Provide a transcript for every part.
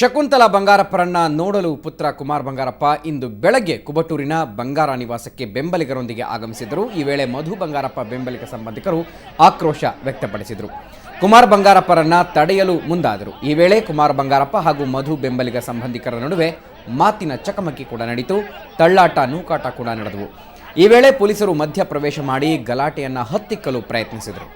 ಶಕುಂತಲಾ ಬಂಗಾರಪ್ಪರನ್ನ ನೋಡಲು ಪುತ್ರ ಕುಮಾರ್ ಬಂಗಾರಪ್ಪ ಇಂದು ಬೆಳಗ್ಗೆ ಕುಬಟೂರಿನ ಬಂಗಾರ ನಿವಾಸಕ್ಕೆ ಬೆಂಬಲಿಗರೊಂದಿಗೆ ಆಗಮಿಸಿದರು. ಈ ವೇಳೆ ಮಧು ಬಂಗಾರಪ್ಪ ಬೆಂಬಲಿಗ ಸಂಬಂಧಿಕರು ಆಕ್ರೋಶ ವ್ಯಕ್ತಪಡಿಸಿದರು. ಕುಮಾರ್ ಬಂಗಾರಪ್ಪರನ್ನ ತಡೆಯಲು ಮುಂದಾದರು. ಈ ವೇಳೆ ಕುಮಾರ್ ಬಂಗಾರಪ್ಪ ಹಾಗೂ ಮಧು ಬೆಂಬಲಿಗ ಸಂಬಂಧಿಕರ ನಡುವೆ ಮಾತಿನ ಚಕಮಕಿ ಕೂಡ ನಡೆಯಿತು. ತಳ್ಳಾಟ ನೂಕಾಟ ಕೂಡ ನಡೆದವು. ಈ ವೇಳೆ ಪೊಲೀಸರು ಮಧ್ಯ ಪ್ರವೇಶ ಮಾಡಿ ಗಲಾಟೆಯನ್ನ ಹತ್ತಿಕ್ಕಲು ಪ್ರಯತ್ನಿಸಿದರು.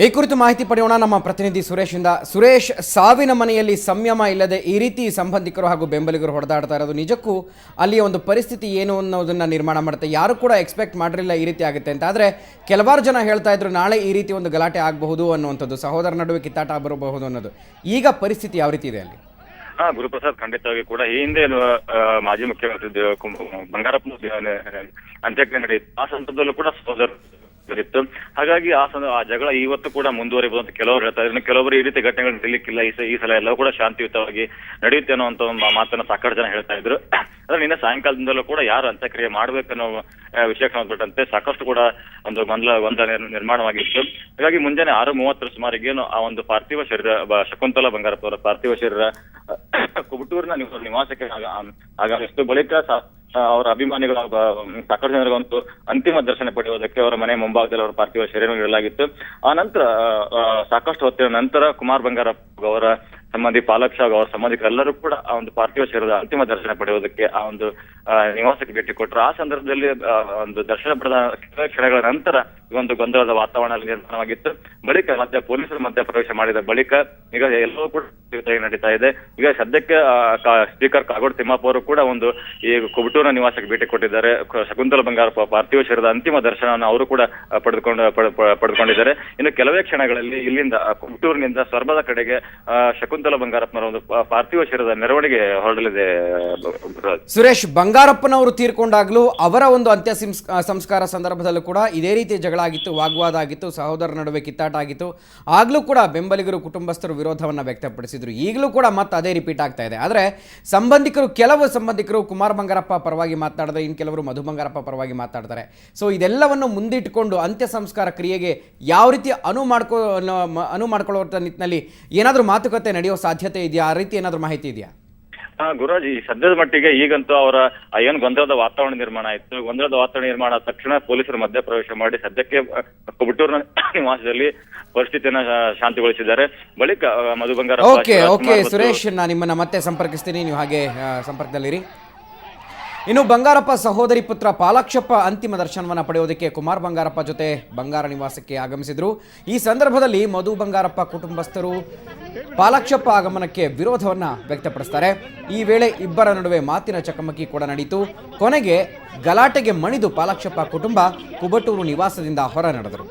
ಈ ಕುರಿತು ಮಾಹಿತಿ ಪಡೆಯೋಣ ನಮ್ಮ ಪ್ರತಿನಿಧಿ ಸುರೇಶಿಂದ. ಸುರೇಶ್, ಸಾವಿನ ಮನೆಯಲ್ಲಿ ಸಂಯಮ ಇಲ್ಲದೆ ಈ ರೀತಿ ಸಂಬಂಧಿಕರು ಹಾಗೂ ಬೆಂಬಲಿಗರು ಹೊಡೆದಾಡ್ತಾ ಇರೋದು ನಿಜಕ್ಕೂ ಅಲ್ಲಿಯ ಒಂದು ಪರಿಸ್ಥಿತಿ ಏನು ಅನ್ನೋದನ್ನ ನಿರ್ಮಾಣ ಮಾಡುತ್ತೆ. ಯಾರು ಕೂಡ ಎಕ್ಸ್ಪೆಕ್ಟ್ ಮಾಡಿರಲಿಲ್ಲ ಈ ರೀತಿ ಆಗುತ್ತೆ ಅಂತ. ಆದರೆ ಕೆಲವಾರು ಜನ ಹೇಳ್ತಾ ಇದ್ರು ನಾಳೆ ಈ ರೀತಿ ಒಂದು ಗಲಾಟೆ ಆಗಬಹುದು ಅನ್ನುವಂಥದ್ದು, ಸಹೋದರ ನಡುವೆ ಕಿತ್ತಾಟ ಬರಬಹುದು ಅನ್ನೋದು. ಈಗ ಪರಿಸ್ಥಿತಿ ಯಾವ ರೀತಿ ಇದೆ ಅಲ್ಲಿ? ಗುರುಪ್ರಸಾದ್, ಖಂಡಿತವಾಗಿ ಕೂಡ ಈ ಹಿಂದೆ ಮಾಜಿ ಮುಖ್ಯಮಂತ್ರಿ ಬಂಗಾರಪ್ಪ ಅಂತ್ಯಕ್ರಿಯೆ ನಡೆಯಿತು. ಆ ಸಂದರ್ಭದಲ್ಲೂ ಕೂಡ ಸಹೋದರ ಇತ್ತು. ಹಾಗಾಗಿ ಆ ಜಗಳ ಇವತ್ತು ಕೂಡ ಮುಂದುವರಿಬಹುದು ಅಂತ ಕೆಲವರು ಹೇಳ್ತಾ ಇದ್ರು. ಕೆಲವರು ಈ ರೀತಿ ಘಟನೆಗಳು ನಡೀಲಿಕ್ಕಿಲ್ಲ, ಈ ಸಲ ಎಲ್ಲವೂ ಕೂಡ ಶಾಂತಿಯುತವಾಗಿ ನಡೆಯುತ್ತೆ ಅನ್ನೋ ಮಾತನ್ನ ಸಾಕಷ್ಟು ಜನ ಹೇಳ್ತಾ ಇದ್ರು. ಆದ್ರೆ ನಿನ್ನೆ ಸಾಯಂಕಾಲದಿಂದಲೂ ಕೂಡ ಯಾರು ಅಂತ್ಯಕ್ರಿಯೆ ಮಾಡ್ಬೇಕನ್ನೋ ವಿಷಯಕ್ಕೆ ಸಂಬಂಧಪಟ್ಟಂತೆ ಸಾಕಷ್ಟು ಕೂಡ ಒಂದು ಗೊಂದಲ ನಿರ್ಮಾಣವಾಗಿತ್ತು. ಹಾಗಾಗಿ ಮುಂಜಾನೆ 6:30 ಸುಮಾರಿಗೆ ಆ ಒಂದು ಪಾರ್ಥಿವ ಶರೀರ ಶಕುಂತಲಾ ಬಂಗಾರಪ್ಪ ಅವರ ಪಾರ್ಥಿವ ಶರೀರ ಕುಬಟೂರಿನ ನಿವಾಸಕ್ಕೆ ಆಗಮಿಸಿತು. ಬಳಿಕ ಅವರ ಅಭಿಮಾನಿಗಳ ಸಾಕಷ್ಟು ಜನರಿಗಂತೂ ಅಂತಿಮ ದರ್ಶನ ಪಡೆಯುವುದಕ್ಕೆ ಅವರ ಮನೆ ಮುಂಭಾಗದಲ್ಲಿ ಅವರ ಪಾರ್ಥಿವ ಶರೀರ ಇಡಲಾಗಿತ್ತು. ಆ ನಂತರ ಸಾಕಷ್ಟು ಹೊತ್ತಿನ ನಂತರ ಕುಮಾರ್ ಬಂಗಾರಪ್ಪ ಅವರ ಸಂಬಂಧಿ ಪಾಲಕ್ ಶಾ ಅವರ ಸಂಬಂಧಿಕರೆಲ್ಲರೂ ಕೂಡ ಆ ಒಂದು ಪಾರ್ಥಿವ ಶರೀರದ ಅಂತಿಮ ದರ್ಶನ ಪಡೆಯುವುದಕ್ಕೆ ಆ ಒಂದು ನಿವಾಸಕ್ಕೆ ಭೇಟಿ ಕೊಟ್ಟರು. ಆ ಸಂದರ್ಭದಲ್ಲಿ ಒಂದು ದರ್ಶನ ಪಡೆದ ಕೆಲವೇ ಕ್ಷಣಗಳ ನಂತರ ಈ ಒಂದು ಗೊಂದಲದ ವಾತಾವರಣ ನಿರ್ಮಾಣವಾಗಿತ್ತು. ಬಳಿಕ ಪೊಲೀಸರು ಮಧ್ಯ ಪ್ರವೇಶ ಮಾಡಿದ ಬಳಿಕ ಈಗ ಎಲ್ಲವೂ ಕೂಡ ನಡೀತಾ ಇದೆ. ಈಗ ಸದ್ಯಕ್ಕೆ ಸ್ಪೀಕರ್ ಕಾಗೋಡು ತಿಮ್ಮಪ್ಪ ಅವರು ಕೂಡ ಒಂದು ಈ ಕುಬಟೂರಿನ ನಿವಾಸಕ್ಕೆ ಭೇಟಿ ಕೊಟ್ಟಿದ್ದಾರೆ. ಶಕುಂತಲಾ ಬಂಗಾರಪ್ಪ ಪಾರ್ಥಿವ ಶರೀರದ ಅಂತಿಮ ದರ್ಶನವನ್ನು ಅವರು ಕೂಡ ಪಡೆದುಕೊಂಡಿದ್ದಾರೆ. ಇನ್ನು ಕೆಲವೇ ಕ್ಷಣಗಳಲ್ಲಿ ಇಲ್ಲಿಂದ ಕುಬಟೂರಿನಿಂದ ಸೊರಬದ ಕಡೆಗೆ ಶಕುಂತಲಾ ಶಕುಂತಲಾ ಬಂಗಾರಪ್ಪನವರ ಒಂದು ಪಾರ್ಥಿವ ಶರೀರದ ಮೆರವಣಿಗೆ ಹೊರಡಲಿದೆ. ಸುರೇಶ್, ಬಂಗಾರಪ್ಪನವರು ತೀರ್ಕೊಂಡಾಗ್ಲೂ ಅವರ ಒಂದು ಅಂತ್ಯ ಸಂಸ್ಕಾರ ಸಂದರ್ಭದಲ್ಲೂ ಕೂಡ ಇದೇ ರೀತಿ ಜಗಳ ಆಗಿತ್ತು, ವಾಗ್ವಾದ ಆಗಿತ್ತು, ಸಹೋದರರ ನಡುವೆ ಕಿತ್ತಾಟ ಆಗಿತ್ತು. ಆಗ್ಲೂ ಕೂಡ ಬೆಂಬಲಿಗರು, ಕುಟುಂಬಸ್ಥರು ವಿರೋಧವನ್ನ ವ್ಯಕ್ತಪಡಿಸಿದ್ರು. ಈಗಲೂ ಕೂಡ ಮತ್ತೆ ಅದೇ ರಿಪೀಟ್ ಆಗ್ತಾ ಇದೆ. ಆದರೆ ಕೆಲವು ಸಂಬಂಧಿಕರು ಕುಮಾರ್ ಬಂಗಾರಪ್ಪ ಪರವಾಗಿ ಮಾತನಾಡಿದ್ರೆ, ಇನ್ನು ಕೆಲವರು ಮಧು ಬಂಗಾರಪ್ಪ ಪರವಾಗಿ ಮಾತಾಡ್ತಾರೆ. ಸೊ ಇದೆಲ್ಲವನ್ನು ಮುಂದಿಟ್ಟುಕೊಂಡು ಅಂತ್ಯ ಸಂಸ್ಕಾರ ಕ್ರಿಯೆಗೆ ಯಾವ ರೀತಿ ಅನು ಮಾಡ್ಕೊಳ್ಳೋ ನಿಟ್ಟಿನಲ್ಲಿ ಏನಾದರೂ ಮಾತುಕತೆ ನಡೆಯೋ ಸಾಧ್ಯತೆ ಇದೆಯಾ? ಆ ರೀತಿ ಏನಾದರೂ ಮಾಹಿತಿ ಇದೆಯಾ? ಗುರುರಾಜ್, ಈ ಸದ್ಯದ ಮಟ್ಟಿಗೆ ಈಗಂತೂ ಅವರ ಏನು ಗೊಂದಲದ ವಾತಾವರಣ ನಿರ್ಮಾಣ ಆಯಿತು. ಗೊಂದಲದ ವಾತಾವರಣ ನಿರ್ಮಾಣ ಆದ ತಕ್ಷಣ ಪೊಲೀಸರು ಮಧ್ಯಪ್ರವೇಶ ಮಾಡಿ ಸದ್ಯಕ್ಕೆ ಕುಬಟೂರಿನ ನಿವಾಸದಲ್ಲಿ ಪರಿಸ್ಥಿತಿಯನ್ನ ಶಾಂತಿಗೊಳಿಸಿದ್ದಾರೆ. ಬಳಿಕ ಮಧು ಬಂಗಾರಪ್ಪ. ಓಕೆ ಸುರೇಶ್, ನಾನು ನಿಮ್ಮನ್ನ ಮತ್ತೆ ಸಂಪರ್ಕಿಸ್ತೀನಿ, ನೀವು ಹಾಗೆ ಸಂಪರ್ಕದಲ್ಲಿರಿ. ಇನ್ನು ಬಂಗಾರಪ್ಪ ಸಹೋದರಿ ಪುತ್ರ ಪಾಲಾಕ್ಷಪ್ಪ ಅಂತಿಮ ದರ್ಶನವನ್ನು ಪಡೆಯೋದಕ್ಕೆ ಕುಮಾರ್ ಬಂಗಾರಪ್ಪ ಜೊತೆ ಬಂಗಾರ ನಿವಾಸಕ್ಕೆ ಆಗಮಿಸಿದರು. ಈ ಸಂದರ್ಭದಲ್ಲಿ ಮಧು ಬಂಗಾರಪ್ಪ ಕುಟುಂಬಸ್ಥರು ಪಾಲಾಕ್ಷಪ್ಪ ಆಗಮನಕ್ಕೆ ವಿರೋಧವನ್ನು ವ್ಯಕ್ತಪಡಿಸ್ತಾರೆ. ಈ ವೇಳೆ ಇಬ್ಬರ ನಡುವೆ ಮಾತಿನ ಚಕಮಕಿ ಕೂಡ ನಡೆಯಿತು. ಕೊನೆಗೆ ಗಲಾಟೆಗೆ ಮಣಿದು ಪಾಲಾಕ್ಷಪ್ಪ ಕುಟುಂಬ ಕುಬಟೂರು ನಿವಾಸದಿಂದ ಹೊರ ನಡೆದರು.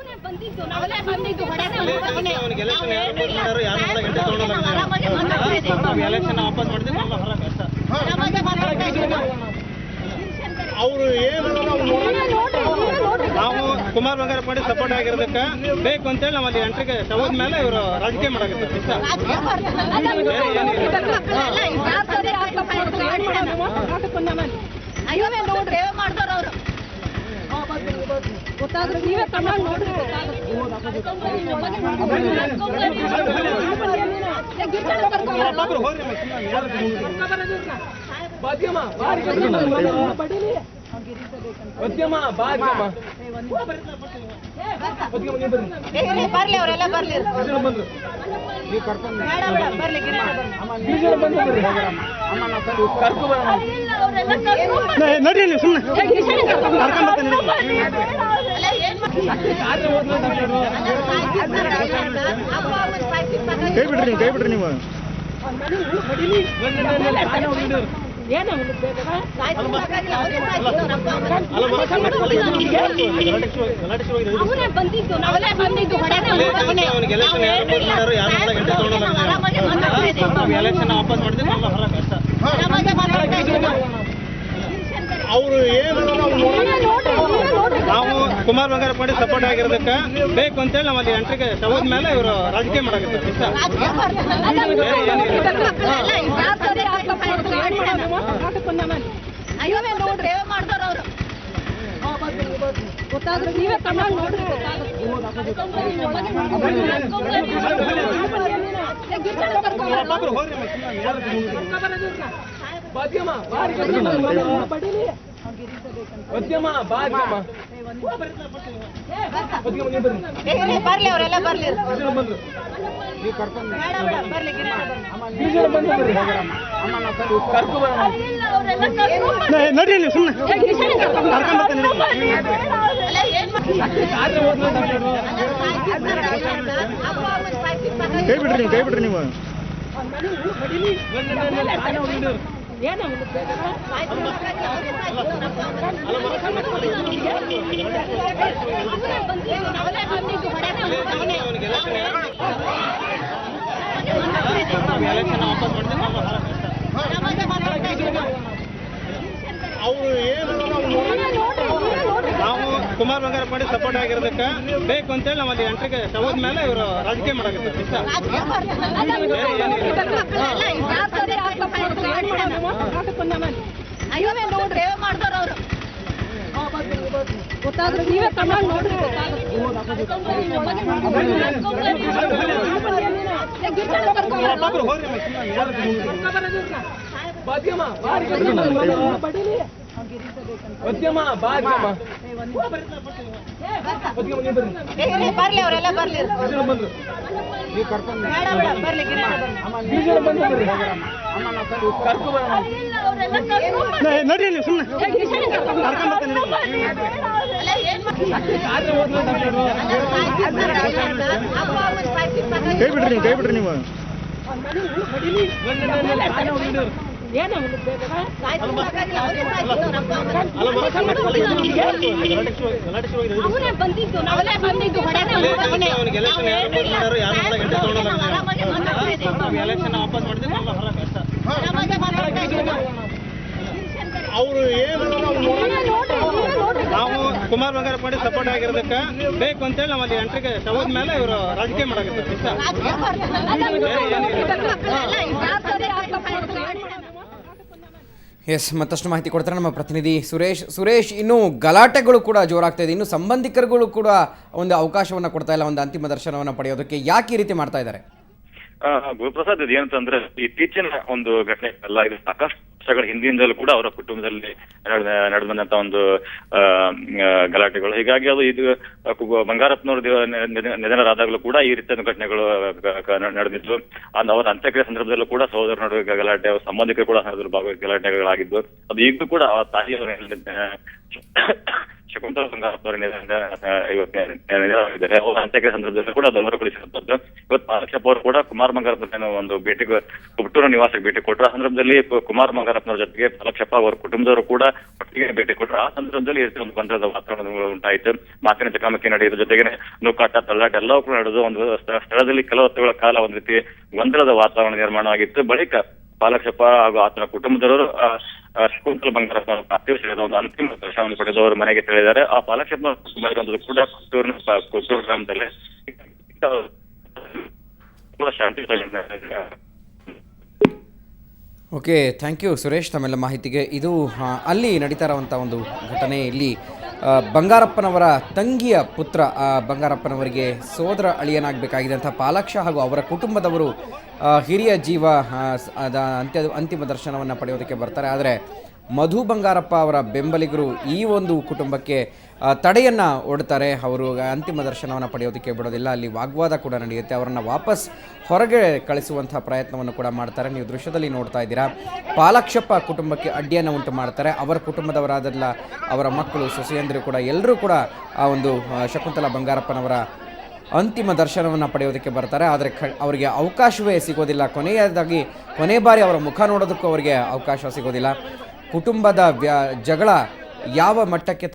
ಅವರು ಏನು ನಾವು ಕುಮಾರ್ ಬಂಗಾರಪ್ಪ ಮಾಡಿ ಸಪೋರ್ಟ್ ಆಗಿರೋದಕ್ಕೆ ಬೇಕು ಅಂತೇಳಿ ನಾವು ಅಲ್ಲಿ ಎಂಟ್ರಿಗೆ ಶವದ ಮೇಲೆ ಇವರು ರಾಜಕೀಯ ಮಾಡಾಕತ್ತಾರೆ. ಗೊತ್ತಾದ್ರೆ ನೀವೇ ಕಣ್ಣಾಗಿ ನೋಡ್ರಿ, ಬರ್ಲಿ ಅವರೆಲ್ಲ ಬರ್ಲಿ ನಡಿ ಸುಮ್ಮನೆ ಕೈ ಬಿಡ್ರಿ ನೀವು. ಬಂದಿದ್ದು ನಾವೆಲ್ಲ ಬಂದಿದ್ದು ಎಲೆಕ್ಷನ್ ವಾಪಸ್ ಮಾಡ್ತೀವಿ. ಅವರು ಏನು ನಾವು ಕುಮಾರ್ ಬಂಗಾರಪ್ಪ ಮಾಡಿ ಸಪೋರ್ಟ್ ಆಗಿರೋದಕ್ಕೆ ಬೇಕು ಅಂತೇಳಿ ನಾವು ಅಲ್ಲಿ ಎಂಟ್ರಿಗೆ ಶವದ ಮೇಲೆ ಇವರು ರಾಜಕೀಯ ಮಾಡಾಕತ್ತಾರೆ. ನೋಡ್ರಿ ಮಾಡ್ತಾರ ಅವರು. ಗೊತ್ತಾದ್ರೆ ನೀವೇ ಕಣ್ಣಾಗಿ ನೋಡ್ರಿ, ಬರ್ಲಿ ಅವರೆಲ್ಲ ಬರ್ಲಿ ನಡಿ ಸುಮ್ಮನೆ ಕೈ ಬಿಡ್ರಿ ನೀವು. ಅವರು ಏನು ನಾವು ಕುಮಾರ್ ಬಂಗಾರಪ್ಪ ಮಾಡಿ ಸಪೋರ್ಟ್ ಆಗಿರೋದಕ್ಕೆ ಬೇಕು ಅಂತೇಳಿ ನಾವು ಅಲ್ಲಿ ಎಂಟ್ರಿಗೆ ಶವದ ಮೇಲೆ ಇವರು ರಾಜಕೀಯ ಮಾಡಾಕತ್ತಾರೆ. ನೋಡ್ರಿ ಮಾಡ್ತಾರ ಅವರು. ಗೊತ್ತಾದ್ರೆ ನೀವೇ ಕಣ್ಣಾಗಿ ನೋಡ್ರಿ, ಬರ್ಲಿ ಅವರೆಲ್ಲ ಬರ್ಲಿ ನಡಿ ಸುಮ್ಮನೆ ಕೈ ಬಿಡ್ರಿ ನೀವು. ಬಂದಿದ್ದು ನಾವೆಲ್ಲ ಬಂದಿದ್ದು ಎಲೆಕ್ಷನ್ ವಾಪಸ್ ಮಾಡಿದ್ರೆ ನಮ್ಮ ಹೊರ ಕಷ್ಟ. ನಮಗೆ ಮಾತಾಡಕ್ಕೆ ಅವರು ಏನು ನಾವು ಕುಮಾರ್ ಬಂಗಾರಪ್ಪ ಮಾಡಿ ಸಪೋರ್ಟ್ ಆಗಿರೋದಕ್ಕೆ ಬೇಕು ಅಂತೇಳಿ ನಮ್ಮಲ್ಲಿ ಎಂಟ್ರಿಗೆ ಶವದ ಮೇಲೆ ಇವರು ರಾಜಕೀಯ ಮಾಡಕತ್ತಾರೆ ಇಷ್ಟ. ರಾಜಕೀಯ ಎಸ್, ಮತ್ತಷ್ಟು ಮಾಹಿತಿ ಕೊಡ್ತಾರೆ ನಮ್ಮ ಪ್ರತಿನಿಧಿ ಸುರೇಶ್. ಇನ್ನು ಗಲಾಟೆಗಳು ಕೂಡ ಜೋರಾಗ್ತಾ ಇದೆ. ಇನ್ನು ಸಂಬಂಧಿಕರುಗಳು ಕೂಡ ಒಂದು ಅವಕಾಶವನ್ನು ಕೊಡ್ತಾ ಇಲ್ಲ ಒಂದು ಅಂತಿಮ ದರ್ಶನವನ್ನು ಪಡೆಯೋದಕ್ಕೆ. ಯಾಕೆ ಈ ರೀತಿ ಮಾಡ್ತಾ ಇದ್ದಾರೆ? ಗುರುಪ್ರಸಾದ್, ಇದು ಏನಂತಂದ್ರೆ ಇತ್ತೀಚಿನ ಒಂದು ಘಟನೆ ಅಲ್ಲ, ಇದು ಸಾಕಷ್ಟು ವರ್ಷಗಳ ಹಿಂದಿನಿಂದಲೂ ಕೂಡ ಅವರ ಕುಟುಂಬದಲ್ಲಿ ನಡೆದಂತ ಒಂದು ಗಲಾಟೆಗಳು. ಹೀಗಾಗಿ ಅದು ಇದು ಬಂಗಾರಪ್ಪನವರು ನಿಧನರಾದಾಗಲೂ ಕೂಡ ಈ ರೀತಿಯ ಘಟನೆಗಳು ನಡೆದಿದ್ದು. ಅವರ ಅಂತ್ಯಕ್ರಿಯೆ ಸಂದರ್ಭದಲ್ಲೂ ಕೂಡ ಸಹೋದರ ನಡುವೆ ಗಲಾಟೆ, ಅವರ ಸಂಬಂಧಿಕರು ಕೂಡ ಗಲಾಟೆಗಳಾಗಿದ್ದು. ಅದು ಈಗಲೂ ಕೂಡ ಅವರ ತಾಯಿಯವರು ಶಕುಂತಲಾ ಬಂಗಾರಪ್ಪನವರ ನಿಧನರಾಗಿದ್ದಾರೆ. ಅವರ ಅಂತ್ಯಕ್ರಿಯೆ ಸಂದರ್ಭದಲ್ಲಿ ಕೂಡ ಅದು ಹೊರಗೊಳಿಸಿರುವಂತದ್ದು. ಇವತ್ತು ಪಾಲಕ್ಷಪ್ಪ ಅವರು ಕೂಡ ಕುಮಾರ್ ಬಂಗಾರಪ್ಪನ ಒಂದು ಭೇಟಿಗೆ ಹುಟ್ಟೂರು ನಿವಾಸಕ್ಕೆ ಭೇಟಿ ಕೊಟ್ಟರು. ಆ ಸಂದರ್ಭದಲ್ಲಿ ಕುಮಾರ್ ಬಂಗಾರಪ್ಪನವರ ಜೊತೆಗೆ ಪಾಲಕ್ಷಪ್ಪ ಅವರ ಕುಟುಂಬದವರು ಕೂಡ ಒಟ್ಟಿಗೆ ಭೇಟಿ ಕೊಟ್ಟರು. ಆ ಸಂದರ್ಭದಲ್ಲಿ ಒಂದು ಗೊಂದಲದ ವಾತಾವರಣ ಉಂಟಾಯಿತು. ಮಾತಿನ ಚಕಮಕಿ ನಡೆಯುವ ಜೊತೆಗೆ ನೂಕಾಟ, ತಳ್ಳಾಟ ಎಲ್ಲವೂ ಕೂಡ ನಡೆದು ಒಂದು ಸ್ಥಳದಲ್ಲಿ ಕೆಲವು ಹೊತ್ತುಗಳ ಕಾಲ ಒಂದು ರೀತಿ ಗೊಂದಲದ ವಾತಾವರಣ ನಿರ್ಮಾಣವಾಗಿತ್ತು. ಬಳಿಕ ಪಾಲಕ್ಷಪ್ಪ ಹಾಗೂ ಆತನ ಕುಟುಂಬದವರು ಶಕುಂತಲಾ ಬಂಗಾರಪ್ಪ ಪಾರ್ಥಿವ ಶರೀರದ ಒಂದು ಅಂತಿಮ ದರ್ಶನವನ್ನು ಪಡೆದು ಅವರು ಮನೆಗೆ ತೆರಳಿದ್ದಾರೆ. ಆ ಪಾಲಕ್ಷಪ್ಪ ಕೂಡ ಕುತ್ತೂರು ಗ್ರಾಮದಲ್ಲಿ ಶಾಂತಿ. ಓಕೆ, ಥ್ಯಾಂಕ್ ಯು ಸುರೇಶ್ ತಮ್ಮೆಲ್ಲ ಮಾಹಿತಿಗೆ. ಇದು ಅಲ್ಲಿ ನಡೀತಾ ಇರುವಂಥ ಒಂದು ಘಟನೆ. ಇಲ್ಲಿ ಬಂಗಾರಪ್ಪನವರ ತಂಗಿಯ ಪುತ್ರ ಬಂಗಾರಪ್ಪನವರಿಗೆ ಸೋದರ ಅಳಿಯನಾಗಬೇಕಾಗಿದ್ದಂಥ ಪಾಲಾಕ್ಷ ಹಾಗೂ ಅವರ ಕುಟುಂಬದವರು ಹಿರಿಯ ಜೀವ ಅಂತಿಮ ದರ್ಶನವನ್ನು ಪಡೆಯೋದಕ್ಕೆ ಬರ್ತಾರೆ. ಆದರೆ ಮಧು ಬಂಗಾರಪ್ಪ ಅವರ ಬೆಂಬಲಿಗರು ಈ ಒಂದು ಕುಟುಂಬಕ್ಕೆ ತಡೆಯನ್ನು ಒಡ್ತಾರೆ. ಅವರು ಅಂತಿಮ ದರ್ಶನವನ್ನು ಪಡೆಯೋದಕ್ಕೆ ಬಿಡೋದಿಲ್ಲ. ಅಲ್ಲಿ ವಾಗ್ವಾದ ಕೂಡ ನಡೆಯುತ್ತೆ. ಅವರನ್ನು ವಾಪಸ್ ಹೊರಗೆ ಕಳಿಸುವಂಥ ಪ್ರಯತ್ನವನ್ನು ಕೂಡ ಮಾಡ್ತಾರೆ. ನೀವು ದೃಶ್ಯದಲ್ಲಿ ನೋಡ್ತಾ ಇದ್ದೀರಾ. ಪಾಲಾಕ್ಷಪ್ಪ ಕುಟುಂಬಕ್ಕೆ ಅಡ್ಡಿಯನ್ನು ಉಂಟು ಮಾಡ್ತಾರೆ. ಅವರ ಕುಟುಂಬದವರಾದಲ್ಲ, ಅವರ ಮಕ್ಕಳು, ಸೊಸೆಯಂದಿರು ಕೂಡ ಎಲ್ಲರೂ ಕೂಡ ಆ ಒಂದು ಶಕುಂತಲಾ ಬಂಗಾರಪ್ಪನವರ ಅಂತಿಮ ದರ್ಶನವನ್ನು ಪಡೆಯೋದಕ್ಕೆ ಬರ್ತಾರೆ. ಆದರೆ ಅವರಿಗೆ ಅವಕಾಶವೇ ಸಿಗೋದಿಲ್ಲ. ಕೊನೆ ಬಾರಿ ಅವರ ಮುಖ ನೋಡೋದಕ್ಕೂ ಅವರಿಗೆ ಅವಕಾಶ ಸಿಗೋದಿಲ್ಲ. ಕುಟುಂಬದ ಜಗಳ ಯಾವ ಮಟ್ಟಕ್ಕೆ